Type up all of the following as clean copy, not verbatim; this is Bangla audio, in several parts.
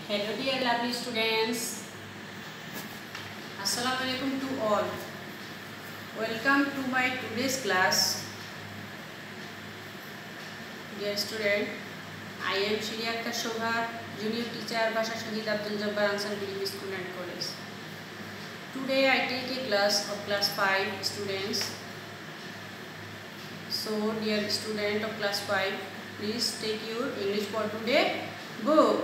Hello dear lovely students. Assalamu alaikum to all. Welcome to my today's class. Dear student, I am Shri Akhtar Shobha, Junior Teacher, Bhasha Shahid Abdul Jabbar Ansar Belief School and College. Today I take a class of class 5 students. So dear student of class 5, please take your English for today book.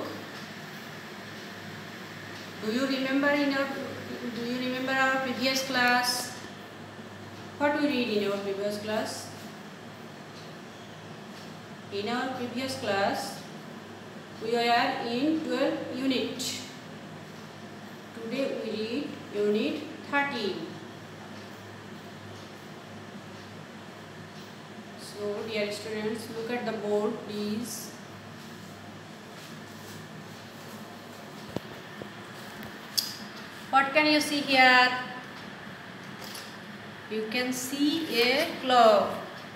Do you remember our previous class? What we read in our previous class? In our previous class, we are in 12 unit. Today we read unit 13. So dear students, look at the board please. What can you see here? You can see a clock.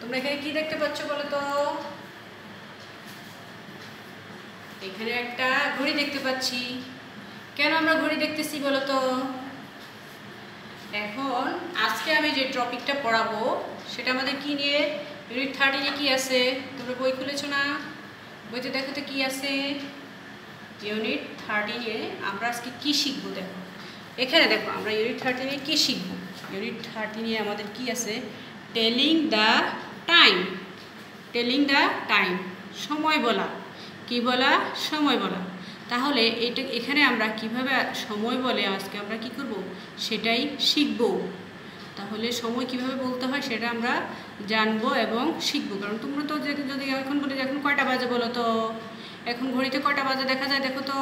তোমরা এখানে কি দেখতে পাচ্ছ বলো তো? এখানে একটা ঘড়ি দেখতে পাচ্ছি। কেন আমরা ঘড়ি দেখতেছি বলো তো? এখন আজকে আমি যে টপিকটা পড়াবো সেটা আমাদের কি নিয়ে? ইউনিট 13 এ কি আছে? তোমরা বই খুলেছো না? বইতে দেখো তো কি আছে? ইউনিট 13 এ আমরা আজকে কি শিখবো দেখো। এখানে দেখো আমরা ইউনিট 13 এ কি শিখব। ইউনিট 13 এ আমাদের কি আছে? Telling the time. Telling the time, সময় বলা। কি বলা? সময় বলা। তাহলে এটা এখানে আমরা কিভাবে সময় বলে আজকে আমরা কি করব সেটাই শিখব। তাহলে সময় কিভাবে বলতে হয় সেটা আমরা জানবো এবং শিখব। কারণ তোমরা তো যদি এখন বলে যে এখন কয়টা বাজে বলো তো, এখন ঘড়িতে কয়টা বাজে দেখা যায় দেখো তো।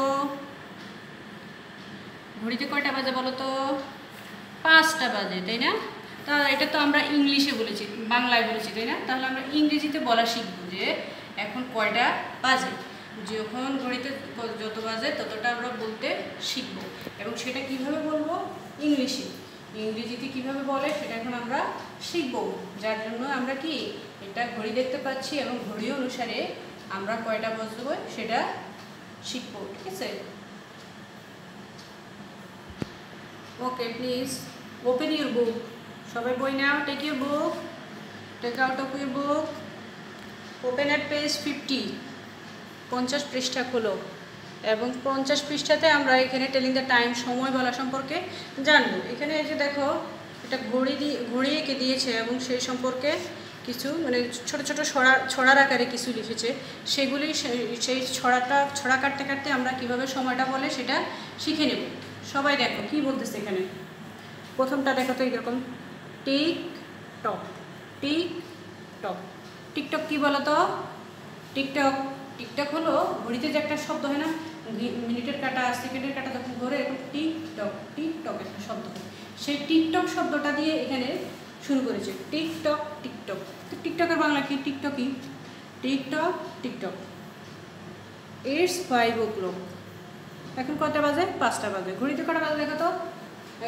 ঘড়িতে কয়টা বাজে বলো তো? 5টা বাজে, তাই না? তা এটা তো আমরা ইংলিশে বলেছি, বাংলায় বলেছি, তাই না? তাহলে আমরা ইংরেজিতে বলা শিখবো যে এখন কয়টা বাজে। যখন ঘড়িতে যত বাজে ততটা আমরা বলতে শিখবো এবং সেটা কিভাবে বলবো? ইংলিশে। ইংরেজিতে কিভাবে বলে সেটা এখন আমরা শিখবো। যার জন্য আমরা কি এটা ঘড়ি দেখতে পাচ্ছি এবং ঘড়ি অনুসারে আমরা কয়টা বাজবো সেটা শিখবো, ঠিক আছে? Okay, please open your book. সবাই বই নাও। Take your book. Take out of your book. Open at page 50. 50 পৃষ্ঠা খোলো এবং 50 পৃষ্ঠাতে আমরা এখানে টেলিং দ্য টাইম, সময় বলা সম্পর্কে জানবো। এখানে এই যে দেখো এটা ঘড়ি এঁকে দিয়েছে এবং সেই সম্পর্কে কিছু মানে ছোট ছোট ছড়ার আকারে কিছু লিখেছে। সেগুলি সেই ছড়া কাটতে কাটতে আমরা কিভাবে সময়টা বলে সেটা শিখে নেব। সবাই দেখো কি বলতেছে এখানে। প্রথমটা দেখো তো এরকম, টিক টক। টিক টক। টিকটক কি বলো তো? টিকটক। টিকটক হলো ঘড়িতে যে একটা শব্দ হয় না, মিনিটের কাটা সেকেন্ডের কাটা যখন ঘোরে এরকম টিকটক টিকটক একটা শব্দ হয়। সেই টিকটক শব্দটা দিয়ে এখানে শুরু করেছে। TikTok TikTok. তো টিকটকের বাংলা কি? টিকটকই। TikTok TikTok. It's 5 o'clock। এখন কয়টা বাজে? 5টা বাজে। ঘড়িতে কটা বাজে দেখো তো?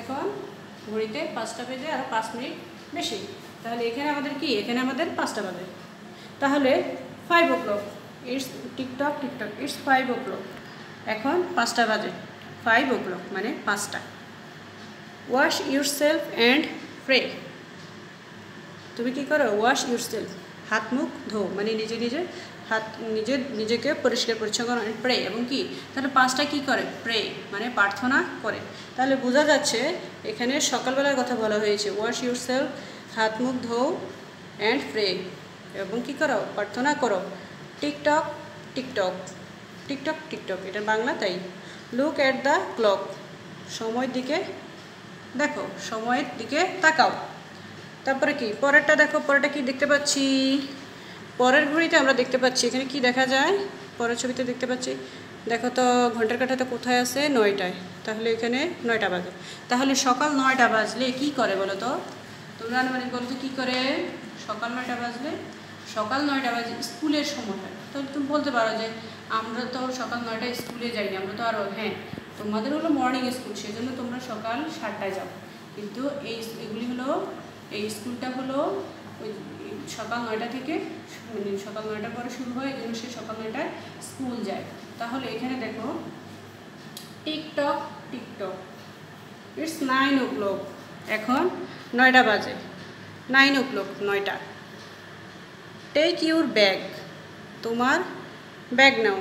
এখন ঘড়িতে 5টা বেজে আর 5 মিনিট বেশি। তাহলে এখানে আমাদের কি? এখানে আমাদের 5টা বাজে। তাহলে 5 o'clock। It's ticktock TikTok. It's 5 o'clock। এখন 5টা বাজে। 5 o'clock মানে 5টা। Wash yourself and pray. তুমি কি করো? ওয়াশ ইউরসেলফ, হাত মুখ ধো, মানে নিজেকে পরিষ্কার পরিচ্ছন্ন করো। প্রে এবং কি? তাহলে 5টা কি করে? প্রে মানে প্রার্থনা করে। তাহলে বোঝা যাচ্ছে এখানে সকালবেলার কথা বলা হয়েছে। ওয়াশ ইউরসেলফ, হাত মুখ ধো, অ্যান্ড প্রে এবং কি করো? প্রার্থনা করো। TikTok TikTok. টিকটক টিকটক এটা বাংলা, তাই। Look at the clock. সময়ের দিকে দেখো, সময়ের দিকে তাকাও। তারপরে কি? পরেরটা দেখো, পরেরটা কি দেখতে পাচ্ছি? পরের ঘড়িতে আমরা দেখতে পাচ্ছি এখানে কি দেখা যায়? পরের ছবিতে দেখতে পাচ্ছি দেখো তো ঘন্টার কাঁটাটা কোথায় আছে? 9টায়। তাহলে এখানে 9টা বাজে। তাহলে সকাল 9টা বাজলে কি করে বলো তো? তোমরা মানে বলো তো কী করে? সকাল 9টা বাজলে, সকাল 9টা বাজে স্কুলের সময় হয়। তাহলে তুমি বলতে পারো যে আমরা তো সকাল 9টায় স্কুলে যাই না, আমরা তো আরও, হ্যাঁ তোমাদের হলো মর্নিং স্কুল, সেজন্য তোমরা সকাল 7টায় যাও। কিন্তু এগুলি হলো, এই স্কুলটা হলো ওই সকাল 9টা থেকে মানে সকাল 9টার পরে শুরু হয়, এই জন্য সে সকাল 9টায় স্কুল যায়। তাহলে এখানে দেখো টিকটক টিকটক। ইটস 9 o'clock, এখন 9টা বাজে। 9 o'clock, 9টা। টেক ইউর ব্যাগ, তোমার ব্যাগ নাও।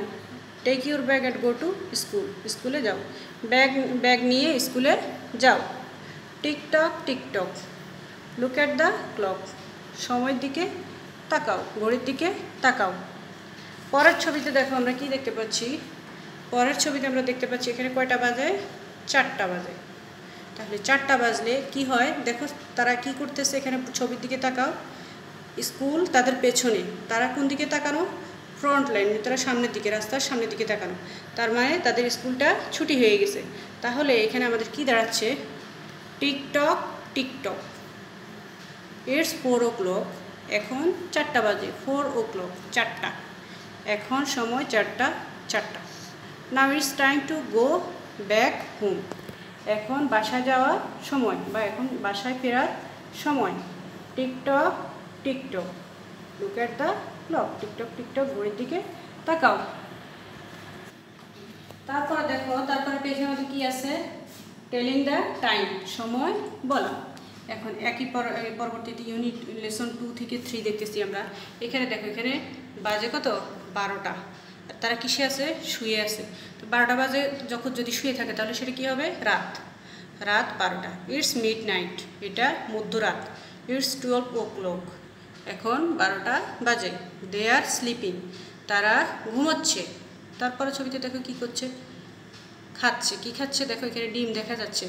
Take your bag and go to school, স্কুলে যাও। ব্যাগ নিয়ে স্কুলে যাও। Ticktock ticktock, look at the clock, সময়ের দিকে তাকাও, ঘড়ির দিকে তাকাও। পরের ছবিতে দেখো আমরা কি দেখতে পাচ্ছি। পরের ছবিতে আমরা দেখতে পাচ্ছি এখানে কয়টা বাজে? 4টা বাজে। তাহলে 4টা বাজলে কি হয় দেখো, তারা কি করতেছে এখানে ছবির দিকে তাকাও। স্কুল তাদের পেছনে, তারা কোন দিকে তাকানো? ফ্রন্ট লাইন, তারা সামনের দিকে, রাস্তার সামনের দিকে তাকানো। তার মানে তাদের স্কুলটা ছুটি হয়ে গেছে। তাহলে এখানে আমাদের কি দাঁড়াচ্ছে? TikTok TikTok. ইটস 4 o'clock, এখন 4টা বাজে। 4 o'clock, 4টা। এখন সময় 4টা 4টা। Now it's time to go back home, এখন বাসায় যাওয়ার সময় বা এখন বাসায় ফেরার সময়। TikTok ticktock, look at the clock, TikTok TikTok, ঘড়ির দিকে তাকাও। তারপরে দেখো, তারপরে পেজের মধ্যে কি আছে? টেলিং দ্য টাইম, সময় বলা। এখন একই পরবর্তীতে ইউনিট লেসন 2 থেকে 3 দেখতেছি আমরা। এখানে দেখো, এখানে বাজে কত? 12টা। তারা কিসে আছে? শুয়ে আছে। তো 12টা বাজে যখন যদি শুয়ে থাকে তাহলে সেটা কী হবে? রাত। রাত 12টা। ইটস মিড নাইট, এটা মধ্যরাত। ইটস 12 o'clock, এখন 12টা বাজে। দে আর স্লিপিং, তারা ঘুমোচ্ছে। তারপরে ছবিতে দেখো কি করছে? খাচ্ছে। কি খাচ্ছে? দেখো এখানে ডিম দেখা যাচ্ছে,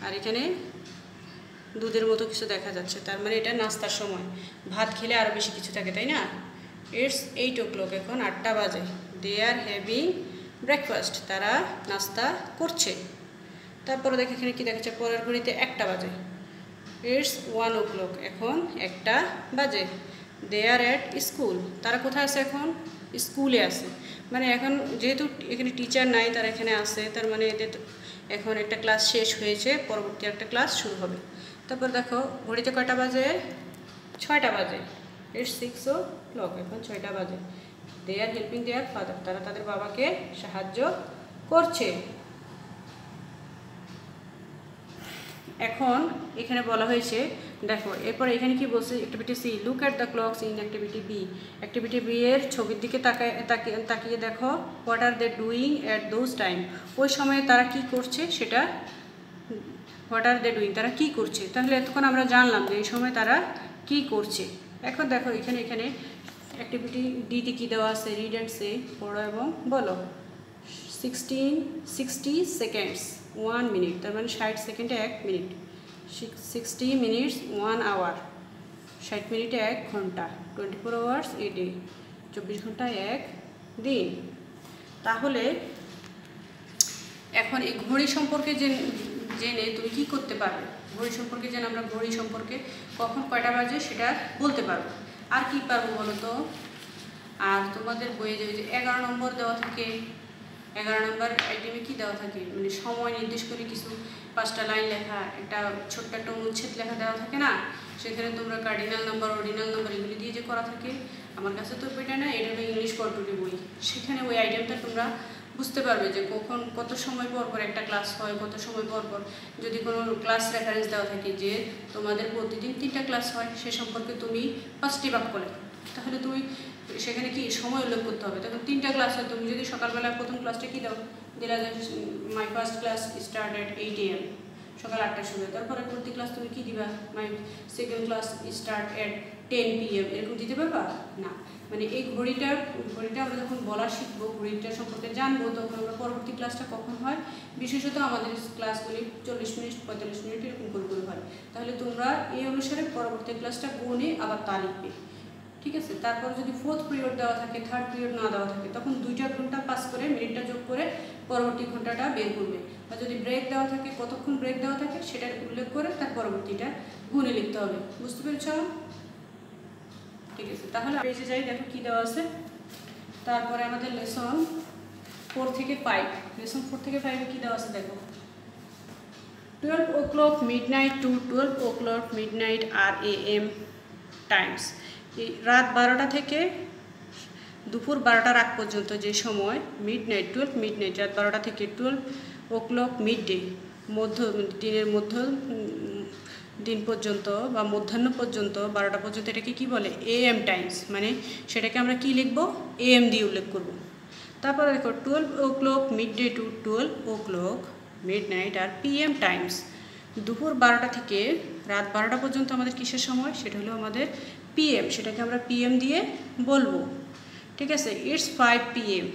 আর এখানে দুধের মতো কিছু দেখা যাচ্ছে। তার মানে এটা নাস্তার সময়। ভাত খেলে আরও বেশি কিছু থাকে, তাই না? ইটস 8 o'clock, এখন 8টা বাজে। দে আর হ্যাভিং ব্রেকফাস্ট, তারা নাস্তা করছে। তারপরে দেখো এখানে কি দেখাচ্ছে? পরের ঘড়িতে 1টা বাজে। ইটস 1 o'clock, এখন 1টা বাজে। দে আর অ্যাট স্কুল, তারা কোথায় আছে? এখন স্কুলে আছে। মানে এখন যেহেতু এখানে টিচার নাই, তারা এখানে আছে, তার মানে এদের এখন একটা ক্লাস শেষ হয়েছে, পরবর্তী একটা ক্লাস শুরু হবে। তারপর দেখো ঘড়িতে কয়টা বাজে? 6টা বাজে। ইটস 6 o'clock, এখন 6টা বাজে। দে আর হেল্পিং দেয়ার ফাদার, তারা তাদের বাবাকে সাহায্য করছে। এখন এখানে বলা হয়েছে, দেখো এরপর এখানে কি বলছে? Activity C, look at the clocks in activity B. Activity B এর ছবির দিকে তাকিয়ে দেখো, what are they doing at those time, ওই সময়ে তারা কি করছে সেটা। হোয়াট আর দে ডুইং, তারা কি করছে। তাহলে এতক্ষণ আমরা জানলাম যে এই সময় তারা কি করছে। এখন দেখো এখানে অ্যাক্টিভিটি ডিতে কী দেওয়া আছে? রিড অ্যান্ড সে, পড়ো এবং বলো। 60 seconds 1 minute, তার মানে 60 সেকেন্ডে 1 মিনিট। 60 minutes 1 hour, 60 মিনিটে 1 ঘন্টা। 24 hours a day, 24 ঘন্টায় 1 দিন। তাহলে এখন এই ঘড়ি সম্পর্কে জেনে তুমি কি করতে পারবে? ঘড়ি সম্পর্কে জেনে আমরা ঘড়ি সম্পর্কে কখন কয়টা বাজে সেটা বলতে পারবো। আর কি পারবো বলো তো? আর তোমাদের বইয়ে যে 11 নম্বর দেওয়া থাকে, 11 নম্বর আইটেমে কী দেওয়া থাকে? মানে সময় নির্দেশ করে কিছু 5টা লাইন লেখা, একটা ছোট্ট একটা অনুচ্ছেদ লেখা দেওয়া থাকে না? সেখানে তোমরা কার্ডিনাল নাম্বার, অর্ডিনাল নাম্বার এগুলি দিয়ে যে করা থাকে। আমার কাছে তো বইটা না, এটা হলো ইংলিশ কন্ট্রোলের বই। সেখানে ওই আইটেমটা তোমরা বুঝতে পারবে যে কখন কত সময় পর পর একটা ক্লাস হয়, কত সময় পর পর যদি কোনো ক্লাস রেফারেন্স দেওয়া থাকে যে তোমাদের প্রতিদিন 3টা ক্লাস হয়, সে সম্পর্কে তুমি 5টি বাক্য লেখো। তাহলে তুমি সেখানে কি সময় উল্লেখ করতে হবে। তখন 3টা ক্লাস হয়, তুমি যদি সকালবেলা প্রথম ক্লাসটা কী দাও? দিলা যে my first class start at 8 AM, সকাল 8টার সময়। তারপরে প্রতি ক্লাস তুমি কী দিবা? My second class start at 10 PM, এরকম দিতে পারবা না। মানে এই ঘড়িটা আমরা যখন বলা শিখবো, ঘড়িটা সম্পর্কে জানবো, তখন আমরা পরবর্তী ক্লাসটা কখন হয়, বিশেষত আমাদের ক্লাসগুলি 40 মিনিট 45 মিনিট এরকম করে হয়। তাহলে তোমরা এই অনুসারে পরবর্তী ক্লাসটা গুনে আবার তা লিখবে, ঠিক আছে? তারপর যদি 4th পিরিয়ড দেওয়া থাকে, 3rd পিরিয়ড না দেওয়া থাকে, তখন 2টা ঘন্টা পাস করে মিনিটটা যোগ করে পরবর্তী ঘন্টাটা বের করবে। বা যদি ব্রেক দেওয়া থাকে, কতক্ষণ ব্রেক দেওয়া থাকে সেটা উল্লেখ করে তার পরবর্তীটা গুনে লিখতে হবে। বুঝতে পেরেছ? ঠিক আছে, তাহলে পেজে যাই, দেখো কী দেওয়া আছে। তারপরে আমাদের লেসন 4 থেকে 5, লেসন 4 থেকে 5 কী দেওয়া আছে দেখো। 12 o'clock midnight to 12 o'clock midnight are AM Times. রাত 12টা থেকে দুপুর 12টার আগ পর্যন্ত যে সময় মিডনাইট 12 মিডনাইট, রাত 12টা থেকে 12 o'clock মিডডে, দিনের দিন পর্যন্ত বা মধ্যাহ্ন পর্যন্ত 12টা পর্যন্ত এটাকে কি বলে AM টাইমস, মানে সেটাকে আমরা কি লিখব AM দিয়ে উল্লেখ করব। তারপরে দেখো 12 o'clock midday to 12 o'clock midnight আর PM টাইমস, দুপুর 12টা থেকে রাত 12টা পর্যন্ত আমাদের কিসের সময়, সেটা হলো আমাদের PM, সেটাকে আমরা PM দিয়ে বলবো। ঠিক আছে, it's 5 PM,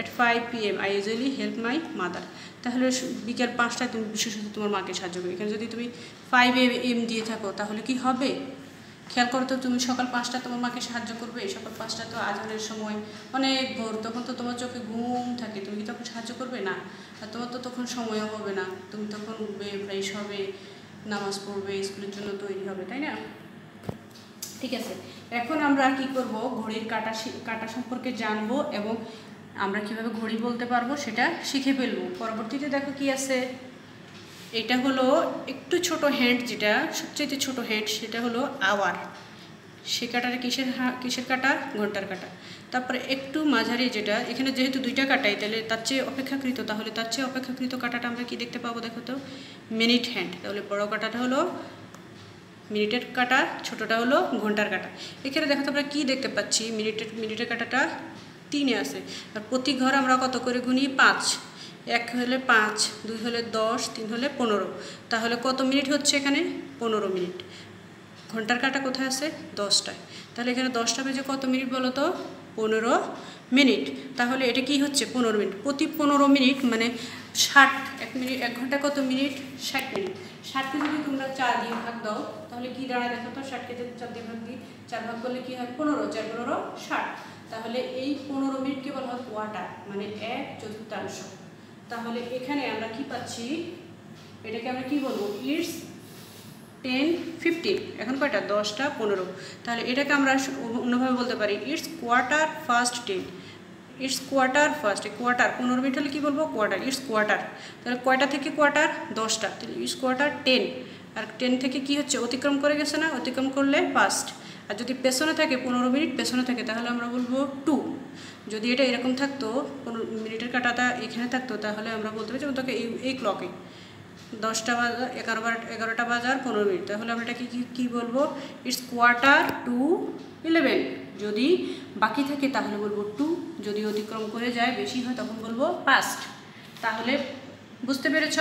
at 5 PM I usually help my mother. তাহলে বিকেল 5টায় তুমি বিশেষত তোমার মাকে সাহায্য করবে। এখানে যদি তুমি 5 AM দিয়ে থাকো তাহলে কি হবে, খেয়াল করো তো, তুমি সকাল 5টা তোমার মাকে সাহায্য করবে, সকাল 5টা তো আজানের সময় অনেক ভোর, তখন তো তোমার চোখে ঘুম থাকে, তুমি কি তখন সাহায্য করবে না? আর তোমার তো তখন সময়ও হবে না, তুমি তখন উঠবে, ফ্রেশ হবে, নামাজ পড়বে, স্কুলের জন্য তৈরি হবে, তাই না? ঠিক আছে, এখন আমরা কি করব, ঘড়ির কাঁটা সম্পর্কে জানবো এবং আমরা কিভাবে ঘড়ি বলতে পারবো সেটা শিখে ফেলবো। পরবর্তীতে দেখো কি আছে, এটা হলো একটু ছোট হ্যান্ড, যেটা সবচেয়ে ছোট হ্যান্ড সেটা হলো আওয়ার। সে কাঁটাটা কিসের কাঁটা, ঘন্টার কাঁটা। তারপরে একটু মাঝারি যেটা, এখানে যেহেতু দুইটা কাঁটাই, তাহলে তার চেয়ে অপেক্ষাকৃত কাঁটাটা আমরা কি দেখতে পাবো, দেখো তো মিনিট হ্যান্ড। তাহলে বড় কাঁটাটা হলো মিনিটের কাঁটা, ছোটটা হলো ঘন্টার কাঁটা। এখানে দেখো তো আমরা কি দেখতে পাচ্ছি, মিনিটের কাঁটাটা 3-এ আছে, আর প্রতি ঘর আমরা কত করে গুনি, 5, 1 হলে 5, 2 হলে 10, 3 হলে 15, তাহলে কত মিনিট হচ্ছে এখানে, 15 মিনিট। ঘন্টার কাঁটা কোথায় আছে, 10টায়, তাহলে এখানে 10টা বেজে কত মিনিট বলো তো, 15 মিনিট। তাহলে এটা কি হচ্ছে, 15 মিনিট। প্রতি 15 মিনিট মানে 60, 1 ঘন্টা কত মিনিট, 60 মিনিট। 60কে যদি তোমরা 4 দিয়ে ভাগ দাও তাহলে কি দাঁড়ায়, দেখো তো, 60কে যদি 4 দিয়ে ভাগ দিই, 4 ভাগ করলে কি হয়, 15, 4 15 60। তাহলে এই 15 মিনিটকে বলা হয় কোয়ার্টার, মানে 1/4। তাহলে এখানে আমরা কি পাচ্ছি, এটাকে আমরা কি বলবো, ইটস 10:15। এখন কয়টা, 10টা 15। তাহলে এটাকে আমরা অন্যভাবে বলতে পারি, it's quarter first 10। It's quarter first, quarter 15 minute হলে কী বলবো, কোয়ার্টার, ইটস কোয়ার্টার। তাহলে কয়টা থেকে কোয়ার্টার, 10টা, তাহলে ইটস কোয়ার্টার 10। আর 10 থেকে কি হচ্ছে, অতিক্রম করে গেছে না, অতিক্রম করলে ফার্স্ট। আর যদি পেছনে থাকে, 15 মিনিট পেছনে থাকে, তাহলে আমরা বলবো 2। যদি এটা এরকম থাকতো, 15 মিনিটের কাঁটাটা এখানে থাকতো, তাহলে আমরা বলতে পারি যে তোকে এই ক্লকে 10টা বাজার, 11টা বাজার 15 মিনিট। তাহলে আমরা এটাকে কী বলবো, ইটস কোয়ার্টার টু 11। যদি বাকি থাকে তাহলে বলবো 2, যদি অতিক্রম করে যায়, বেশি হয়, তখন বলবো পাস্ট। তাহলে বুঝতে পেরেছ,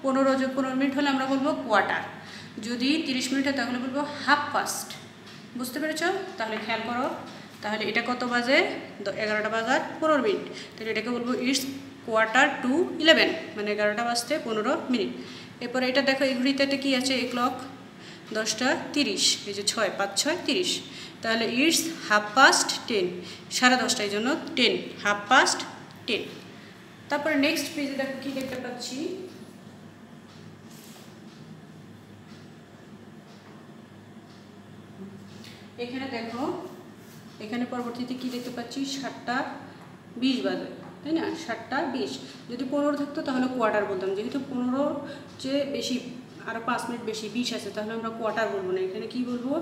15 মিনিট হলে আমরা বলবো কোয়ার্টার, যদি 30 মিনিট হয় তাহলে বলবো হাফ পাস্ট। বুঝতে পেরেছ? তাহলে খেয়াল করো, তাহলে এটা কত বাজে, 11টা বাজার 15 মিনিট, তাহলে এটাকে বলবো ইটস কোয়ার্টার টু 11, মানে 11টা বাজতে 15 মিনিট। এরপরে এটা দেখো, এই ঘড়িতে কী আছে, এই ক্লক 10টা 30, এই যে 6, 5, 6, 30। তাহলে ইটস হাফ পাস্ট 10, 10:30, এই জন্য 10, হাফ পাস্ট 10। তারপরে নেক্সট পেজে দেখো কী দেখতে পাচ্ছি, এখানে দেখো, এখানে পরবর্তীতে কী দেখতে পাচ্ছি, 7টা 20 বাজে, তাই না, 7টা 20। যদি 15 থাকতো তাহলে কোয়ার্টার বলতাম, যেহেতু 15 চেয়ে বেশি, আরও 5 মিনিট বেশি 20 আছে, তাহলে আমরা কোয়ার্টার বলবো না। এখানে কি বলবো,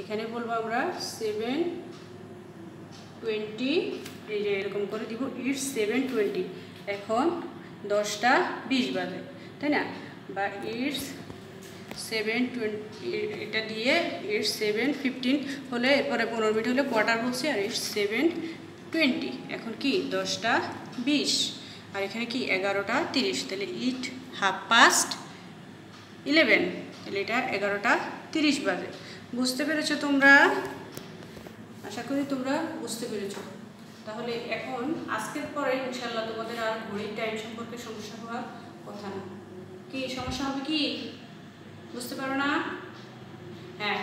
এখানে বলবো আমরা 7:20, এই যে এরকম করে দিব, ইটস 7:20। এখন 10টা 20 বাজে, তাই না, বা ইটস 7:20, এটা দিয়ে ইটস 7:15 হলে, এরপরে 15 মিনিট হলে কোয়ার্টার বলছি, আর ইটস 7:20। এখন কি 10টা 20, আর এখানে কি 11টা 30, তাহলে ইট হাফ পাস্ট 11, তাহলে এটা 11টা 30 বাজে। বুঝতে পেরেছো তোমরা? আশা করি তোমরা বুঝতে পেরেছো। তাহলে এখন আজকের পরে ইনশাল্লাহ তোমাদের আর ঘড়ির টাইম সম্পর্কে সমস্যা হওয়ার কথা না। কি সমস্যা হবে, কি বুঝতে পারো না? হ্যাঁ,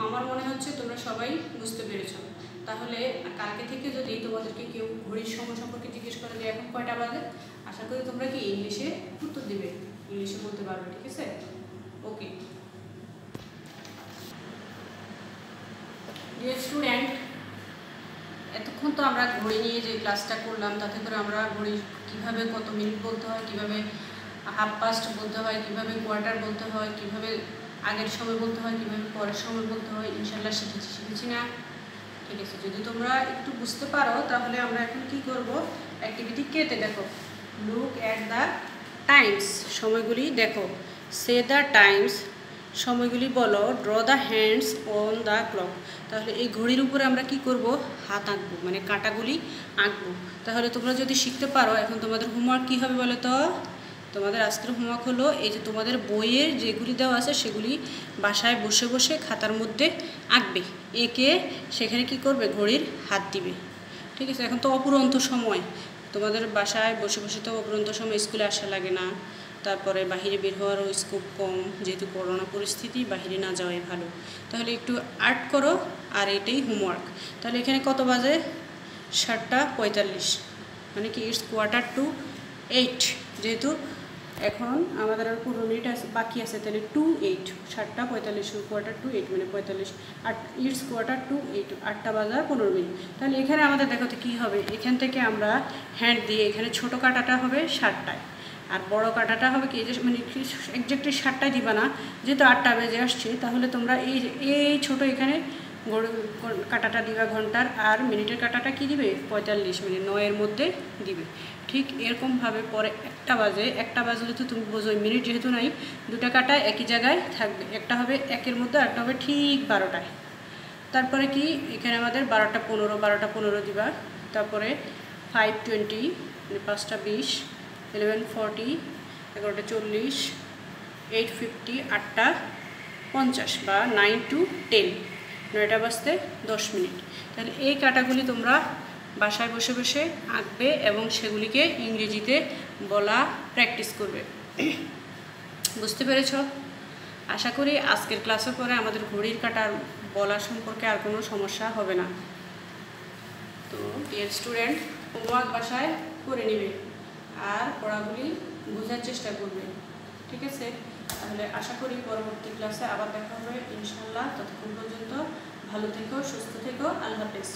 আমার মনে হচ্ছে তোমরা সবাই বুঝতে পেরেছো। তাহলে কালকে থেকে যদি তোমাদেরকে কেউ ঘড়ির সময় সম্পর্কে জিজ্ঞেস করে যে এখন কয়টা বাজে, আশা করি তোমরা কি ইংলিশে উত্তর দেবে, ইংলিশে বলতে পারবে, ঠিক আছে? ওকে ডিয়ার স্টুডেন্ট, এতক্ষণ তো আমরা ঘড়ি নিয়ে যে ক্লাসটা করলাম, তাতে করে আমরা ঘড়ি কীভাবে কত মিনিট বলতে হয়, কীভাবে হাফ পাস্ট বলতে হয়, কীভাবে কোয়ার্টার বলতে হয়, কীভাবে আগের সময় বলতে হয়, কীভাবে পরের সময় বলতে হয় ইনশাল্লাহ শিখেছি না? ঠিক আছে, যদি তোমরা একটু বুঝতে পারো তাহলে আমরা এখন কি করব, অ্যাক্টিভিটি কেতে দেখো, লুক অ্যাট দ্য টাইমস, সময়গুলি দেখো, সে দ্য টাইমস, সময়গুলি বলো, draw the hands on the clock. তাহলে এই ঘড়ির উপরে আমরা কি করব, হাত আঁকবো, মানে কাঁটাগুলি আঁকবো। তাহলে তোমরা যদি শিখতে পারো, এখন তোমাদের হোমওয়ার্ক কী হবে বলো তো? তোমাদের আজকের হোমওয়ার্ক হলো এই যে তোমাদের বইয়ের যেগুলি দেওয়া আছে সেগুলি বাসায় বসে বসে খাতার মধ্যে আঁকবে, এঁকে সেখানে কি করবে, ঘড়ির হাত দিবে। ঠিক আছে, এখন তো অপুরন্ত সময়, তোমাদের বাসায় বসে বসে তো অপুরন্ত সময়, স্কুলে আসা লাগে না, তারপরে বাহিরে বের হওয়ারও স্কোপ কম, যেহেতু করোনা পরিস্থিতি, বাহিরে না যাওয়াই ভালো। তাহলে একটু আর্ট করো, আর এটাই হোমওয়ার্ক। তাহলে এখানে কত বাজে, 7:45, মানে কি ইটস 7:45, যেহেতু এখন আমাদের আর 15 মিনিট আছে বাকি আছে, তাহলে 2:08, 7:45, 7:45 মানে 45, আর ইটস 7:45, 8টা বাজার 15 মিনিট। তাহলে এখানে আমাদের দেখো তো কী হবে, এখান থেকে আমরা হ্যান্ড দিয়ে এখানে ছোটো কাঁটাটা হবে 7টায়, আর বড় কাঁটাটা হবে কি, যে মানে একজ্যাক্টলি 7টায় দিবা না, যেহেতু 8টা বেজে আসছে, তাহলে তোমরা এই ছোটো এখানে কাঁটাটা দিবা ঘন্টার, আর মিনিটের কাঁটাটা কি দিবে, 45 মিনিট, 9-এর মধ্যে দিবে। ঠিক এরকমভাবে পরে 1টা বাজলে তো তুমি বোঝোই, মিনিট যেহেতু নাই, দুটা কাঁটা একই জায়গায় থাকবে, একটা হবে 1-এর মধ্যে, আরেকটা হবে ঠিক 12টায়। তারপরে কি এখানে আমাদের 12:15 দিবা, তারপরে 5:20 মানে 5:20, 11:40, 11:40, 8:50, 8:50 বা 9 to 10, 9টা বাজতে 10 মিনিট। তাহলে এই কাঁটাগুলি তোমরা বাসায় বসে বসে আঁকবে এবং সেগুলিকে ইংরেজিতে বলা প্র্যাকটিস করবে। বুঝতে পেরেছ? আশা করি আজকের ক্লাসের পরে আমাদের ঘড়ির কাঁটার বলা সম্পর্কে আর কোনো সমস্যা হবে না। তো ডিয়ার স্টুডেন্ট, হোমওয়ার্ক বাসায় করে নেবে আর পড়াগুলি বোঝার চেষ্টা করবে, ঠিক আছে? তাহলে আশা করি পরবর্তী ক্লাসে আবার দেখা হবে ইনশাল্লাহ। ততক্ষণ পর্যন্ত ভালো থেকো, সুস্থ থেকো, আল্লাহ হাফেজ।